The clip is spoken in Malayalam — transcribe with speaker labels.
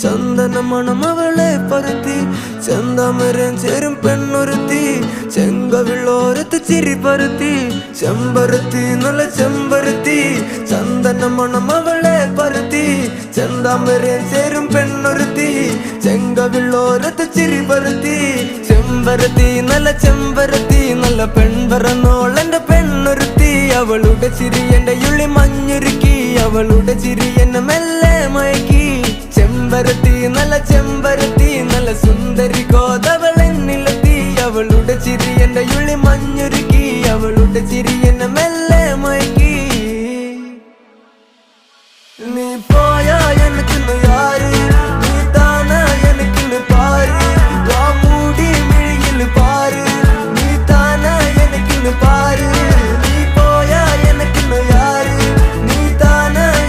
Speaker 1: ചന്ദന മണം അവളെ പരത്തി ചെന്താമരം ചേരും പെണ്ണൊരുത്തി ചെങ്കവിളോരത്ത് ചിരി പരത്തി ചെമ്പരത്തി നല്ല ചെമ്പരത്തി ചന്ദന മണം അവളെ പരത്തി ചെന്താമരം ചേരും പെണ്ണൊരുത്തി ചെങ്കവിളോരത്ത് ചിരി പരത്തി ചെമ്പരത്തി നല്ല പെൺപറന്നോളെന്റെ പെണ്ണൊരുത്തി അവളുടെ ചിരി എന്റെ ഉള്ളി മഞ്ഞുരുക്കി അവളുടെ ചിരി എന്നെ മെല്ലെ മയക്കി ചെമ്പരത്തി നല്ല സുന്ദരി കോതവളെന്നിലെത്തി അവളുടെ ചിരി എന്റെ ഉള്ളി മഞ്ഞുരുക്കി അവളുടെ ചിരി എന്നെ മെല്ലെ മയക്കി നീ പോയാ